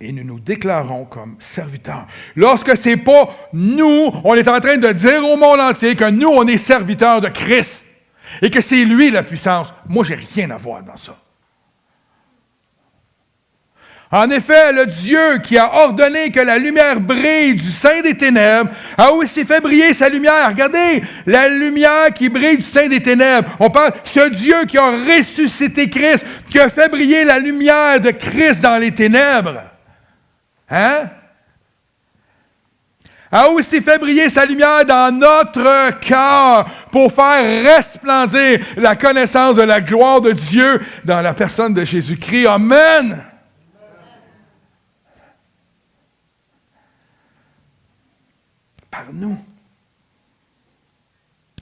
Et nous nous déclarons comme serviteurs. Lorsque ce n'est pas nous, on est en train de dire au monde entier que nous, on est serviteurs de Christ et que c'est lui la puissance. Moi, je n'ai rien à voir dans ça. En effet, le Dieu qui a ordonné que la lumière brille du sein des ténèbres a aussi fait briller sa lumière. Regardez, la lumière qui brille du sein des ténèbres. On parle de ce Dieu qui a ressuscité Christ, qui a fait briller la lumière de Christ dans les ténèbres. Hein? A aussi fait briller sa lumière dans notre cœur pour faire resplendir la connaissance de la gloire de Dieu dans la personne de Jésus-Christ. Amen! Par nous.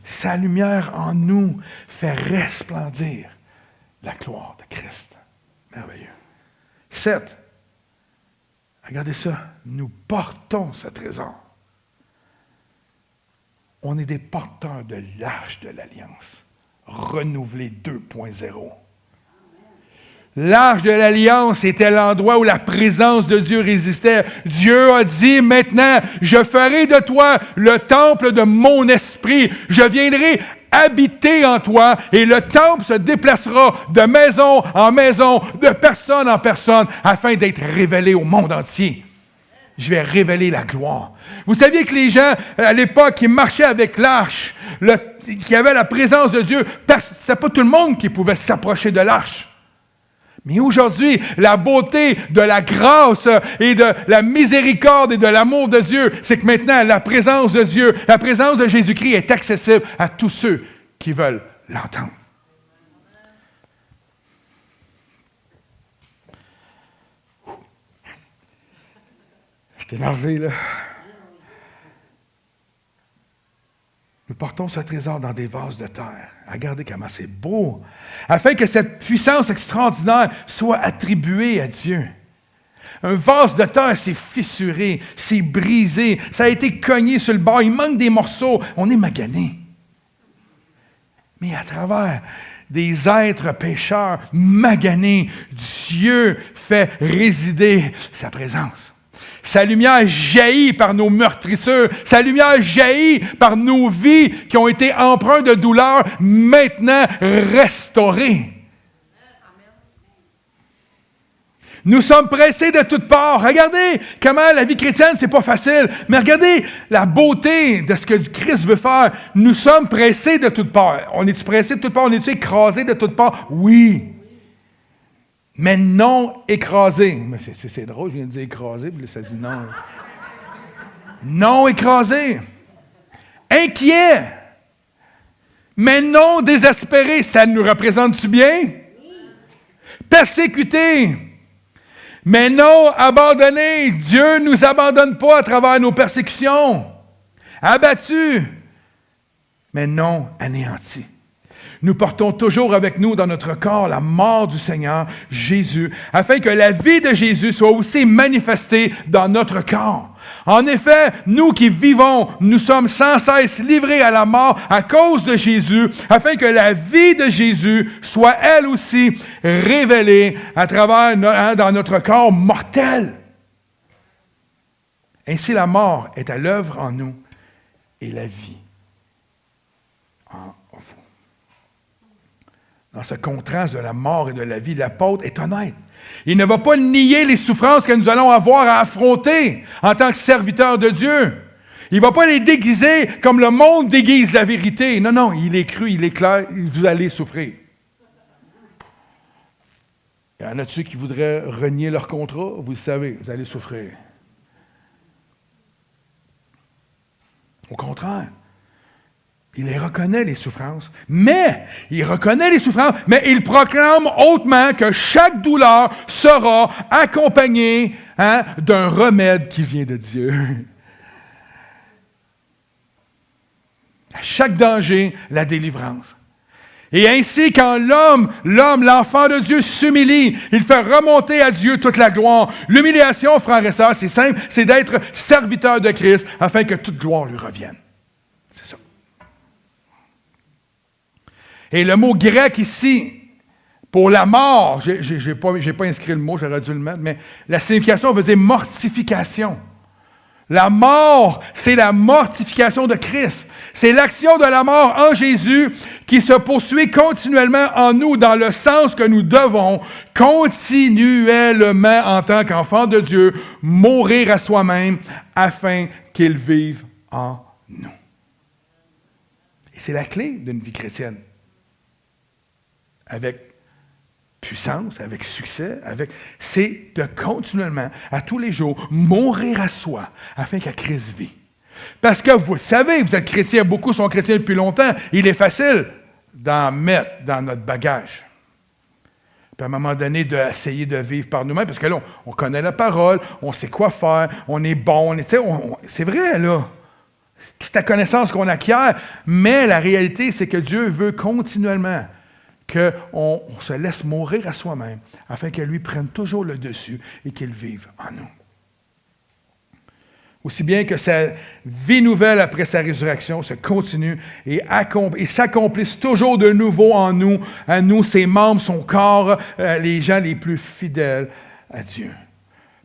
Sa lumière en nous fait resplendir la gloire de Christ. Merveilleux. 7. Regardez ça. Nous portons ce trésor. On est des porteurs de l'arche de l'Alliance. Renouvelé 2.0. L'arche de l'Alliance était l'endroit où la présence de Dieu résistait. Dieu a dit, maintenant, je ferai de toi le temple de mon esprit. Je viendrai habiter en toi et le temple se déplacera de maison en maison, de personne en personne, afin d'être révélé au monde entier. Je vais révéler la gloire. Vous saviez que les gens, à l'époque, qui marchaient avec l'arche, qui avaient la présence de Dieu, c'est pas tout le monde qui pouvait s'approcher de l'arche. Mais aujourd'hui, la beauté de la grâce et de la miséricorde et de l'amour de Dieu, c'est que maintenant, la présence de Dieu, la présence de Jésus-Christ est accessible à tous ceux qui veulent l'entendre. Je suis énervé, là. Nous portons ce trésor dans des vases de terre. Regardez comment c'est beau. Afin que cette puissance extraordinaire soit attribuée à Dieu. Un vase de terre, c'est fissuré, c'est brisé, ça a été cogné sur le bord, il manque des morceaux, on est magané. Mais à travers des êtres pécheurs maganés, Dieu fait résider sa présence. Sa lumière jaillit par nos meurtrissures. Sa lumière jaillit par nos vies qui ont été empreintes de douleur, maintenant restaurées. Nous sommes pressés de toutes parts. Regardez comment la vie chrétienne, c'est pas facile. Mais regardez la beauté de ce que Christ veut faire. Nous sommes pressés de toutes parts. On est-tu pressés de toutes parts? On est-tu écrasés de toutes parts? Oui. Mais non écrasé. Mais c'est drôle, je viens de dire écrasé, puis là, ça dit non. Non écrasé. Inquiet. Mais non désespéré. Ça nous représente-tu bien? Persécuté. Mais non abandonné. Dieu ne nous abandonne pas à travers nos persécutions. Abattu. Mais non anéanti. Nous portons toujours avec nous dans notre corps la mort du Seigneur Jésus, afin que la vie de Jésus soit aussi manifestée dans notre corps. En effet, nous qui vivons, nous sommes sans cesse livrés à la mort à cause de Jésus, afin que la vie de Jésus soit elle aussi révélée à travers dans notre corps mortel. Ainsi, la mort est à l'œuvre en nous et la vie en vous. Dans ce contraste de la mort et de la vie, l'apôtre est honnête. Il ne va pas nier les souffrances que nous allons avoir à affronter en tant que serviteurs de Dieu. Il ne va pas les déguiser comme le monde déguise la vérité. Non, non, il est cru, il est clair, vous allez souffrir. Il y en a ceux qui voudraient renier leur contrat, vous le savez, vous allez souffrir. Au contraire. Il les reconnaît, les souffrances, mais il proclame hautement que chaque douleur sera accompagnée d'un remède qui vient de Dieu. À chaque danger, la délivrance. Et ainsi, quand l'enfant de Dieu s'humilie, il fait remonter à Dieu toute la gloire. L'humiliation, frères et sœurs, c'est simple, c'est d'être serviteur de Christ afin que toute gloire lui revienne. C'est ça. Et le mot grec ici, pour la mort, je n'ai pas inscrit le mot, j'aurais dû le mettre, mais la signification veut dire mortification. La mort, c'est la mortification de Christ. C'est l'action de la mort en Jésus qui se poursuit continuellement en nous, dans le sens que nous devons continuellement, en tant qu'enfants de Dieu, mourir à soi-même afin qu'il vive en nous. Et c'est la clé d'une vie chrétienne. Avec puissance, avec succès, c'est de continuellement, à tous les jours, mourir à soi, afin que Christ vit. Parce que vous le savez, vous êtes chrétiens, beaucoup sont chrétiens depuis longtemps, il est facile d'en mettre dans notre bagage. Puis à un moment donné, d'essayer de vivre par nous-mêmes, parce que là, on connaît la parole, on sait quoi faire, on est bon, c'est vrai, là. C'est toute la connaissance qu'on acquiert, mais la réalité, c'est que Dieu veut continuellement qu'on se laisse mourir à soi-même, afin que lui prenne toujours le dessus et qu'il vive en nous. Aussi bien que sa vie nouvelle après sa résurrection se continue et s'accomplisse toujours de nouveau en nous, à nous, ses membres, son corps, les gens les plus fidèles à Dieu.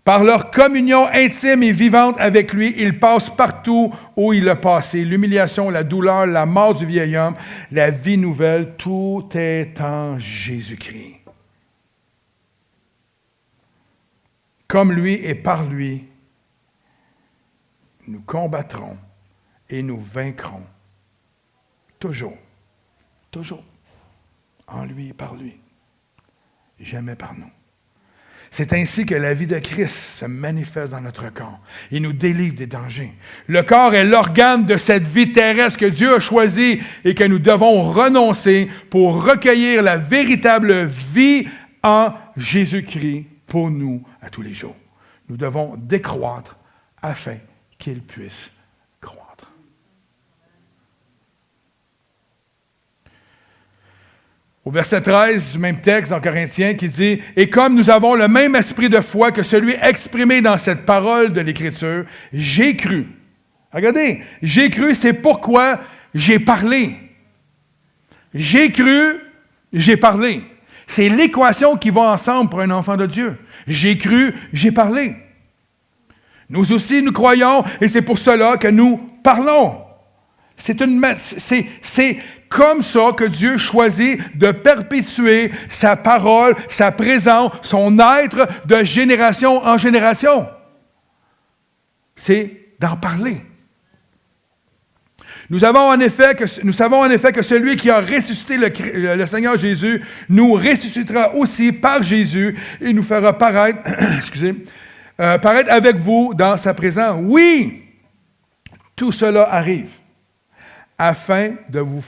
Par leur communion intime et vivante avec lui, ils passent partout où il a passé. L'humiliation, la douleur, la mort du vieil homme, la vie nouvelle, tout est en Jésus-Christ. Comme lui et par lui, nous combattrons et nous vaincrons. Toujours. Toujours. En lui et par lui. jamais par nous. C'est ainsi que la vie de Christ se manifeste dans notre corps. Il nous délivre des dangers. Le corps est l'organe de cette vie terrestre que Dieu a choisi et que nous devons renoncer pour recueillir la véritable vie en Jésus-Christ pour nous à tous les jours. Nous devons décroître afin qu'il puisse croître. Au verset 13 du même texte dans Corinthiens qui dit « Et comme nous avons le même esprit de foi que celui exprimé dans cette parole de l'Écriture, j'ai cru. » Regardez, j'ai cru, c'est pourquoi j'ai parlé. J'ai cru, j'ai parlé. C'est l'équation qui va ensemble pour un enfant de Dieu. J'ai cru, j'ai parlé. Nous aussi, nous croyons, et c'est pour cela que nous parlons. C'est comme ça que Dieu choisit de perpétuer sa parole, sa présence, son être de génération en génération. C'est d'en parler. Nous savons en effet que celui qui a ressuscité le Seigneur Jésus nous ressuscitera aussi par Jésus et nous fera paraître, paraître avec vous dans sa présence. Oui, tout cela arrive. Afin de vous...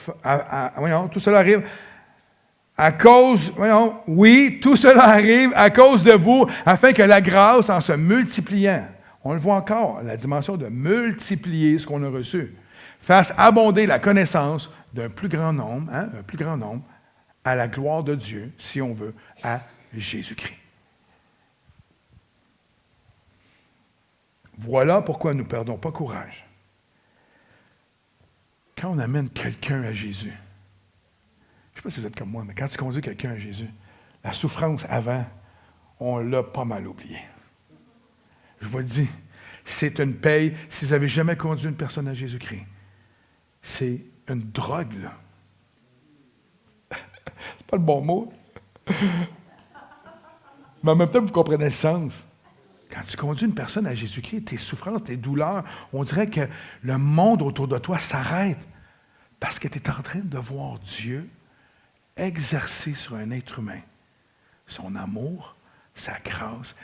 tout cela arrive à cause... tout cela arrive à cause de vous, afin que la grâce, en se multipliant, on le voit encore, la dimension de multiplier ce qu'on a reçu, fasse abonder la connaissance d'un plus grand nombre, un plus grand nombre, à la gloire de Dieu, si on veut, à Jésus-Christ. Voilà pourquoi nous ne perdons pas courage. Quand on amène quelqu'un à Jésus, je ne sais pas si vous êtes comme moi, mais quand tu conduis quelqu'un à Jésus, la souffrance avant, on l'a pas mal oublié. Je vous le dis, c'est une paye. Si vous n'avez jamais conduit une personne à Jésus-Christ, c'est une drogue, là. C'est pas le bon mot. Mais en même temps, vous comprenez le sens. Quand tu conduis une personne à Jésus-Christ, tes souffrances, tes douleurs, on dirait que le monde autour de toi s'arrête parce que tu es en train de voir Dieu exercer sur un être humain son amour, sa grâce.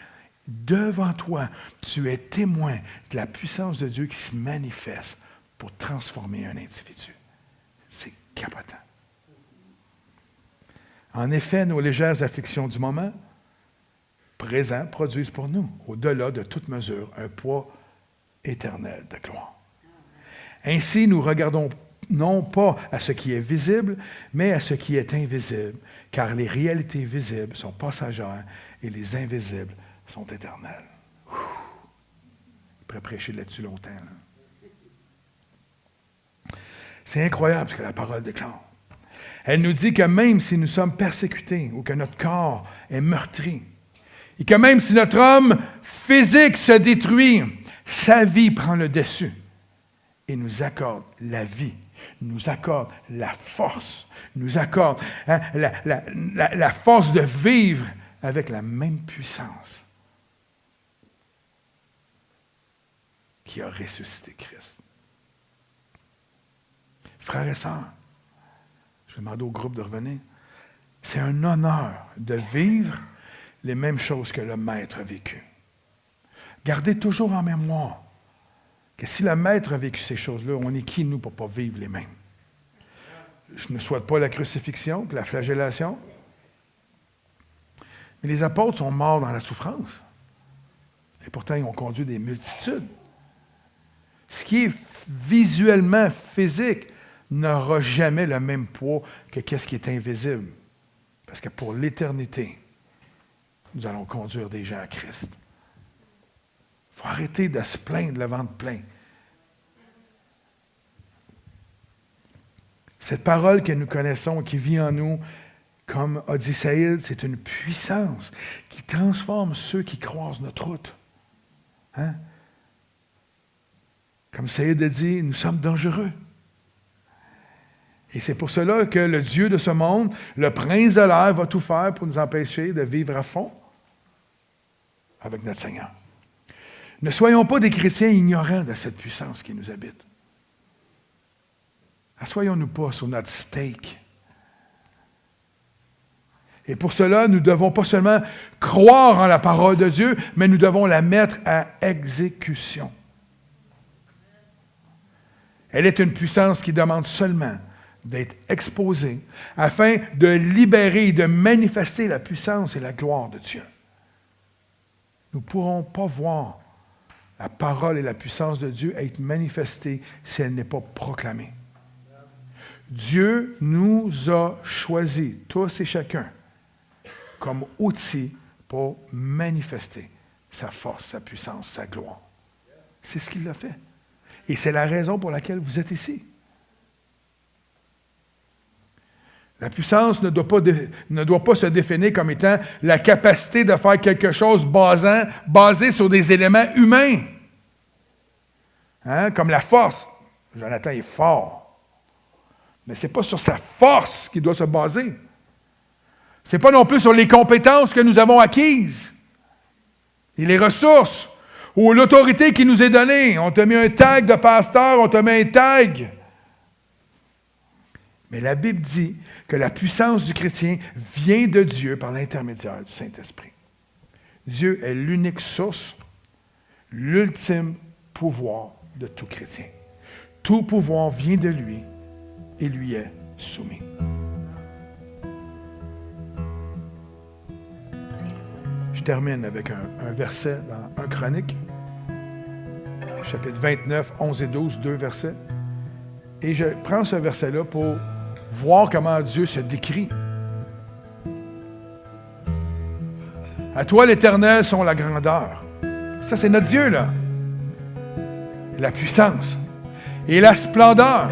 Devant toi, tu es témoin de la puissance de Dieu qui se manifeste pour transformer un individu. C'est capotant. En effet, nos légères afflictions du moment présent produisent pour nous, au-delà de toute mesure, un poids éternel de gloire. Ainsi, nous regardons non pas à ce qui est visible, mais à ce qui est invisible, car les réalités visibles sont passagères et les invisibles sont éternelles. Je pourrais prêcher là-dessus longtemps. Là. C'est incroyable ce que la parole déclare. Elle nous dit que même si nous sommes persécutés ou que notre corps est meurtri, et que même si notre homme physique se détruit, sa vie prend le dessus et nous accorde la vie, nous accorde la force, nous accorde la force de vivre avec la même puissance qui a ressuscité Christ. Frères et sœurs, je vais demander au groupe de revenir. C'est un honneur de vivre les mêmes choses que le Maître a vécu. Gardez toujours en mémoire que si le Maître a vécu ces choses-là, on est qui, nous, pour ne pas vivre les mêmes? Je ne souhaite pas la crucifixion et la flagellation, mais les apôtres sont morts dans la souffrance. Et pourtant, ils ont conduit des multitudes. Ce qui est visuellement physique n'aura jamais le même poids que ce qui est invisible. Parce que pour l'éternité, nous allons conduire des gens à Christ. Il faut arrêter de se plaindre le ventre plein. Cette parole que nous connaissons, qui vit en nous, comme a dit Saïd, c'est une puissance qui transforme ceux qui croisent notre route. Hein? Comme Saïd a dit, nous sommes dangereux. Et c'est pour cela que le Dieu de ce monde, le prince de l'air, va tout faire pour nous empêcher de vivre à fond avec notre Seigneur. Ne soyons pas des chrétiens ignorants de cette puissance qui nous habite. Assoyons-nous pas sur notre steak. Et pour cela, nous ne devons pas seulement croire en la parole de Dieu, mais nous devons la mettre à exécution. Elle est une puissance qui demande seulement d'être exposée afin de libérer et de manifester la puissance et la gloire de Dieu. Nous ne pourrons pas voir la parole et la puissance de Dieu être manifestées si elle n'est pas proclamée. Dieu nous a choisis, tous et chacun, comme outils pour manifester sa force, sa puissance, sa gloire. C'est ce qu'il a fait. Et c'est la raison pour laquelle vous êtes ici. La puissance ne doit pas se définir comme étant la capacité de faire quelque chose basé sur des éléments humains. Hein? Comme la force. Jonathan est fort. Mais ce n'est pas sur sa force qu'il doit se baser. Ce n'est pas non plus sur les compétences que nous avons acquises et les ressources ou l'autorité qui nous est donnée. On t'a mis un tag de pasteur, on t'a mis un tag. Mais la Bible dit que la puissance du chrétien vient de Dieu par l'intermédiaire du Saint-Esprit. Dieu est l'unique source, l'ultime pouvoir de tout chrétien. Tout pouvoir vient de lui et lui est soumis. Je termine avec un verset dans 1 Chronique, chapitre 29, 11 et 12, 2 versets. Et je prends ce verset-là pour voir comment Dieu se décrit. À toi, l'Éternel, sont la grandeur. Ça, c'est notre Dieu, là. La puissance et la splendeur,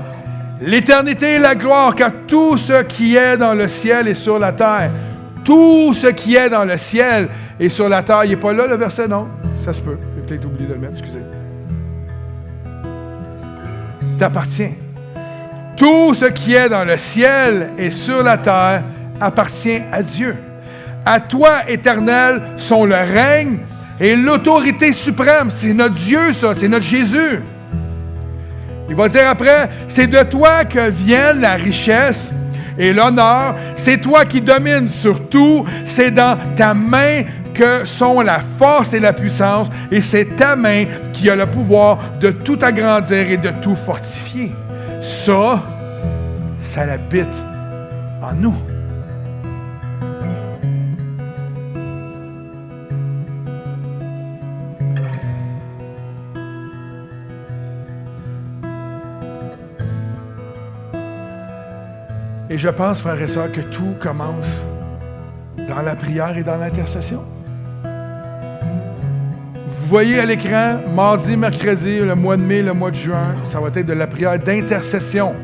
l'éternité et la gloire, car tout ce qui est dans le ciel et sur la terre, tout ce qui est dans le ciel et sur la terre. Il n'est pas là, le verset, non? Ça se peut. J'ai peut-être oublié de le mettre, excusez. T'appartient. Tout ce qui est dans le ciel et sur la terre appartient à Dieu. À toi, Éternel, sont le règne et l'autorité suprême. C'est notre Dieu, ça. C'est notre Jésus. Il va dire après, c'est de toi que viennent la richesse et l'honneur. C'est toi qui domines sur tout. C'est dans ta main que sont la force et la puissance. Et c'est ta main qui a le pouvoir de tout agrandir et de tout fortifier. Ça l'habite en nous. Et je pense, frères et sœurs, que tout commence dans la prière et dans l'intercession. Vous voyez à l'écran, mardi, mercredi, le mois de mai, le mois de juin, ça va être de la prière d'intercession.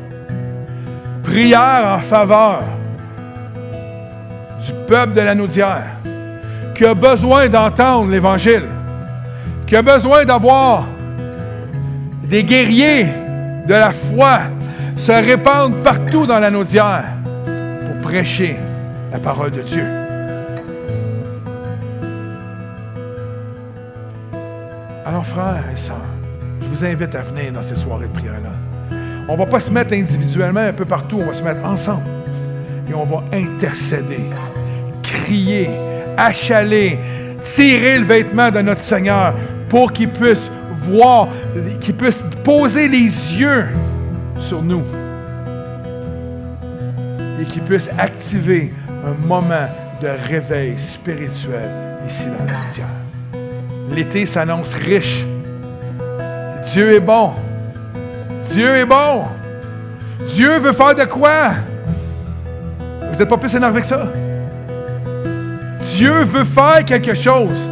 Prière en faveur du peuple de la Naudière qui a besoin d'entendre l'Évangile, qui a besoin d'avoir des guerriers de la foi se répandre partout dans la Naudière pour prêcher la parole de Dieu. Alors, frères et sœurs, je vous invite à venir dans ces soirées de prière-là. On ne va pas se mettre individuellement un peu partout, on va se mettre ensemble. Et on va intercéder, crier, achaler, tirer le vêtement de notre Seigneur pour qu'il puisse voir, qu'il puisse poser les yeux sur nous et qu'il puisse activer un moment de réveil spirituel ici dans la Naudière. L'été s'annonce riche. Dieu est bon. Dieu est bon. Dieu veut faire de quoi? Vous n'êtes pas plus énervé que ça? Dieu veut faire quelque chose.